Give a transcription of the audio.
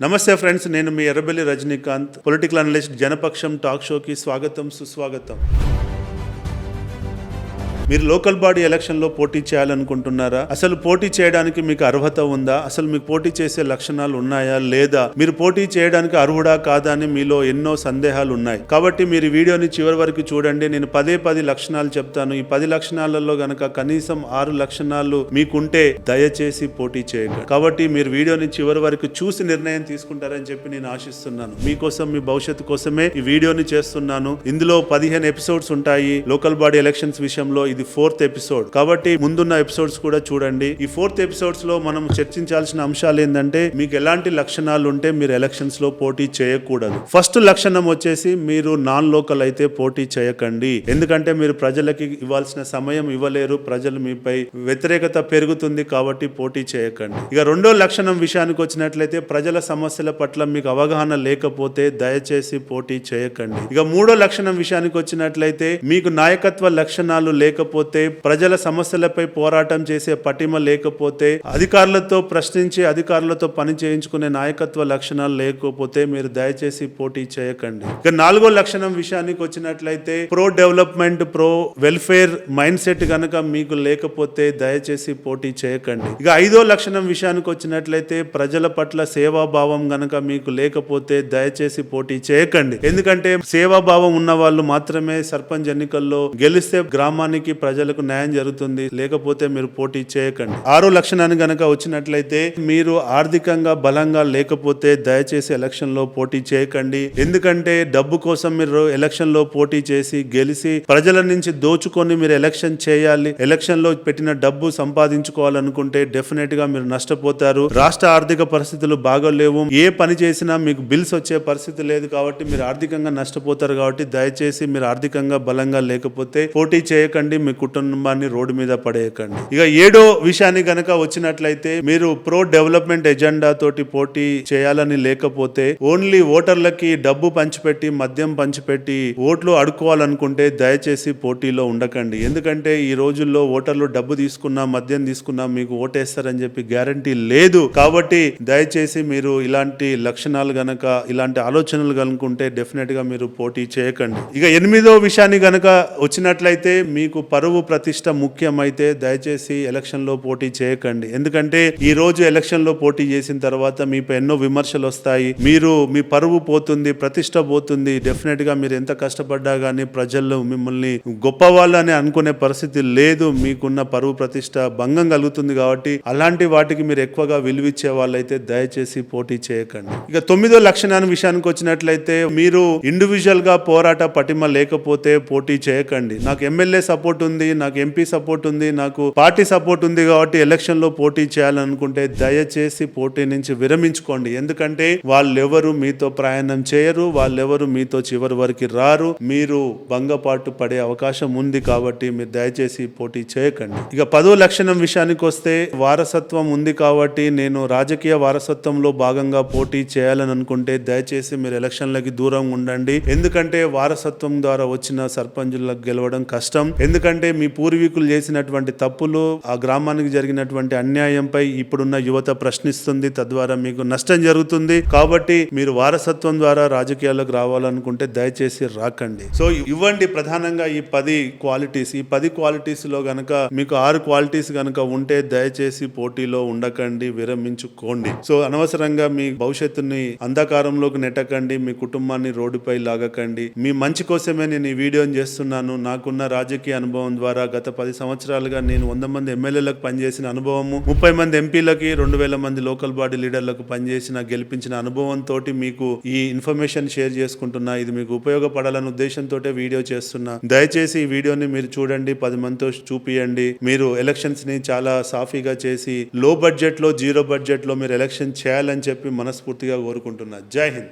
నమస్తే ఫ్రెండ్స్, నేను మీ Errabelli Rajinikanth, political analyst. Janapaksham talk షోకి స్వాగతం, సుస్వాగతం. మీరు లోకల్ బాడీ ఎలక్షన్లో పోటీ చేయాలనుకుంటున్నారా? అసలు పోటీ చేయడానికి మీకు అర్హత ఉందా? అసలు మీకు పోటీ చేసే లక్షణాలు ఉన్నాయా లేదా? మీరు పోటీ చేయడానికి అర్హుడా కాదా అని మీలో ఎన్నో సందేహాలు ఉన్నాయి. కాబట్టి మీరు ఈ వీడియోని చివరి వరకు చూడండి. నేను 10 లక్షణాలు చెప్తాను. ఈ 10 లక్షణాలలో గనక కనీసం 6 లక్షణాలు మీకుంటే దయచేసి పోటీ చేయకండి. కాబట్టి మీరు వీడియోని చివరి వరకు చూసి నిర్ణయం తీసుకుంటారని చెప్పి నేను ఆశిస్తున్నాను. మీకోసం, మీ భవిష్యత్తు కోసమే ఈ వీడియోని చేస్తున్నాను. ఇందులో 15 ఎపిసోడ్స్ ఉంటాయి. లోకల్ బాడీ ఎలక్షన్స్ విషయంలో ఇది 4th ఎపిసోడ్. కాబట్టి ముందున్న ఎపిసోడ్స్ కూడా చూడండి. ఈ 4th ఎపిసోడ్స్ లో మనం చర్చించాల్సిన అంశాలు ఏంటంటే, మీకు ఎలాంటి లక్షణాలు ఉంటే మీరు ఎలక్షన్స్ లో పోటీ చేయకూడదు. ఫస్ట్ లక్షణం వచ్చేసి, మీరు నాన్ లోకల్ అయితే పోటీ చేయకండి. ఎందుకంటే మీరు ప్రజలకి ఇవ్వాల్సిన సమయం ఇవ్వలేరు. ప్రజలు మీపై వ్యతిరేకత పెరుగుతుంది. కాబట్టి పోటీ చేయకండి. ఇక రెండో లక్షణం విషయానికి వచ్చినట్లయితే, ప్రజల సమస్యల పట్ల మీకు అవగాహన లేకపోతే దయచేసి పోటీ చేయకండి. ఇక మూడో లక్షణం విషయానికి వచ్చినట్లయితే, మీకు నాయకత్వ లక్షణాలు లేకపోతే, ప్రజల సమస్యలపై పోరాటం చేసే పటిమ లేకపోతే, అధికారులతో ప్రశ్నించి అధికారులతో పని చేయించుకునే నాయకత్వ లక్షణాలు లేకపోతే మీరు దయచేసి పోటీ చేయకండి. ఇక నాలుగో లక్షణం విషయానికి వచ్చినట్లయితే, pro development, pro welfare mind set గనక మీకు లేకపోతే దయచేసి పోటీ చేయకండి. ఇక ఐదో లక్షణం విషయానికి వచ్చినట్లయితే, ప్రజల పట్ల సేవాభావం గనక మీకు లేకపోతే దయచేసి పోటీ చేయకండి. ఎందుకంటే సేవాభావం ఉన్న వాళ్ళు మాత్రమే సర్పంచ్ ఎన్నికల్లో గెలిస్తే గ్రామానికి, ప్రజలకు న్యాయం జరుగుతుంది. లేకపోతే మీరు పోటీ చేయకండి. ఆరో లక్షణాన్ని గనక వచ్చినట్లయితే, మీరు ఆర్థికంగా బలంగా లేకపోతే దయచేసి ఎలక్షన్ లో పోటీ చేయకండి. ఎందుకంటే డబ్బు కోసం మీరు ఎలక్షన్ లో పోటీ చేసి గెలిచి ప్రజల నుంచి దోచుకొని మీరు ఎలక్షన్ చేయాలి. ఎలక్షన్ లో పెట్టిన డబ్బు సంపాదించుకోవాలనుకుంటే డెఫినెట్ గా మీరు నష్టపోతారు. రాష్ట్ర ఆర్థిక పరిస్థితులు బాగోలేవు. ఏ పని చేసినా మీకు బిల్స్ వచ్చే పరిస్థితి లేదు. కాబట్టి మీరు ఆర్థికంగా నష్టపోతారు. కాబట్టి దయచేసి మీరు ఆర్థికంగా బలంగా లేకపోతే పోటీ చేయకండి. మీ కుటుంబాన్ని రోడ్డు మీద పడేయకండి. ఇక ఏడో విషయాన్ని గనక వచ్చినట్లయితే, మీరు ప్రో డెవలప్మెంట్ ఎజెండా తోటి పోటీ చేయాలని లేకపోతే, ఓన్లీ ఓటర్లకి డబ్బు పంచిపెట్టి, మద్యం పంచిపెట్టి ఓట్లు అడుక్కోవాలనుకుంటే దయచేసి పోటీలో ఉండకండి. ఎందుకంటే ఈ రోజుల్లో ఓటర్లు డబ్బు తీసుకున్నా, మద్యం తీసుకున్నా మీకు ఓటేస్తారని చెప్పి గ్యారంటీ లేదు. కాబట్టి దయచేసి మీరు ఇలాంటి లక్షణాలు గనక, ఇలాంటి ఆలోచనలు కనుకుంటే డెఫినెట్ గా మీరు పోటీ చేయకండి. ఇక ఎనిమిదో విషయాన్ని గనక వచ్చినట్లయితే, మీకు పరువు ప్రతిష్ట ముఖ్యమైతే దయచేసి ఎలక్షన్ లో పోటీ చేయకండి. ఎందుకంటే ఈ రోజు ఎలక్షన్ లో పోటీ చేసిన తర్వాత మీపై ఎన్నో విమర్శలు వస్తాయి. మీ పరువు పోతుంది, ప్రతిష్ట పోతుంది. డెఫినెట్ గా మీరు ఎంత కష్టపడ్డా గానీ ప్రజల్లో మిమ్మల్ని గొప్పవాళ్ళని అనుకునే పరిస్థితి లేదు. మీకున్న పరువు ప్రతిష్ట భంగం కలుగుతుంది. కాబట్టి అలాంటి వాటికి మీరు ఎక్కువగా విలువిచ్చే వాళ్ళైతే దయచేసి పోటీ చేయకండి. ఇక 9వ లక్షణాన్ని విషయానికి వచ్చినట్లయితే, మీరు ఇండివిజువల్ గా పోరాట పటిమ లేకపోతే పోటీ చేయకండి. నాకు ఎమ్మెల్యే సపోర్ట్ ఉంది, నాకు ఎంపీ సపోర్ట్ ఉంది, నాకు పార్టీ సపోర్ట్ ఉంది కాబట్టి ఎలక్షన్ లో పోటీ చేయాలనుకుంటే దయచేసి పోటీ నుంచి విరమించుకోండి. ఎందుకంటే వాళ్ళెవరు మీతో ప్రయాణం చేయరు, వాళ్ళెవరు మీతో చివరి వరకు రారు. మీరు భంగపాటు పడే అవకాశం ఉంది. కాబట్టి మీరు దయచేసి పోటీ చేయకండి. ఇక 10వ లక్షణం విషయానికి వస్తే, వారసత్వం ఉంది కాబట్టి నేను రాజకీయ వారసత్వంలో భాగంగా పోటీ చేయాలని అనుకుంటే దయచేసి మీరు ఎలక్షన్లకి దూరం ఉండండి. ఎందుకంటే వారసత్వం ద్వారా వచ్చిన సర్పంచులకు గెలవడం కష్టం. ఎందుకంటే మీ పూర్వీకులు చేసినటువంటి తప్పులు, ఆ గ్రామానికి జరిగినటువంటి అన్యాయంపై ఇప్పుడున్న యువత ప్రశ్నిస్తుంది. తద్వారా మీకు నష్టం జరుగుతుంది. కాబట్టి మీరు వారసత్వం ద్వారా రాజకీయాలకు రావాలనుకుంటే దయచేసి రాకండి. సో ఇవ్వండి ప్రధానంగా ఈ 10 క్వాలిటీస్. ఈ 10 క్వాలిటీస్ లో గనక మీకు 6 క్వాలిటీస్ గనక ఉంటే దయచేసి పోటీలో ఉండకండి, విరమించుకోండి. సో అనవసరంగా మీ భవిష్యత్తుని అంధకారంలోకి నెట్టకండి, మీ కుటుంబాన్ని రోడ్డుపై లాగకండి. మీ మంచి కోసమే నేను ఈ వీడియోని చేస్తున్నాను. నాకున్న రాజకీయ అనుభవం ద్వారా గత 10 సంవత్సరాలుగా నేను 100 మంది ఎమ్మెల్యేలకు పనిచేసిన అనుభవము, 30 మంది ఎంపీలకి, 2000 మంది లోకల్ బాడీ లీడర్లకు పనిచేసిన, గెలిపించిన అనుభవంతో మీకు ఈ ఇన్ఫర్మేషన్ షేర్ చేసుకుంటున్నా. ఇది మీకు ఉపయోగపడాలనే ఉద్దేశంతో వీడియో చేస్తున్నా. దయచేసి ఈ వీడియోని మీరు చూడండి, 10 మందితో చూపియండి. మీరు ఎలక్షన్స్ ని చాలా సాఫీగా చేసి లో బడ్జెట్ లో, జీరో బడ్జెట్ లో మీరు ఎలక్షన్ చేయాలని చెప్పి మనస్ఫూర్తిగా కోరుకుంటున్నా. జై హింద్.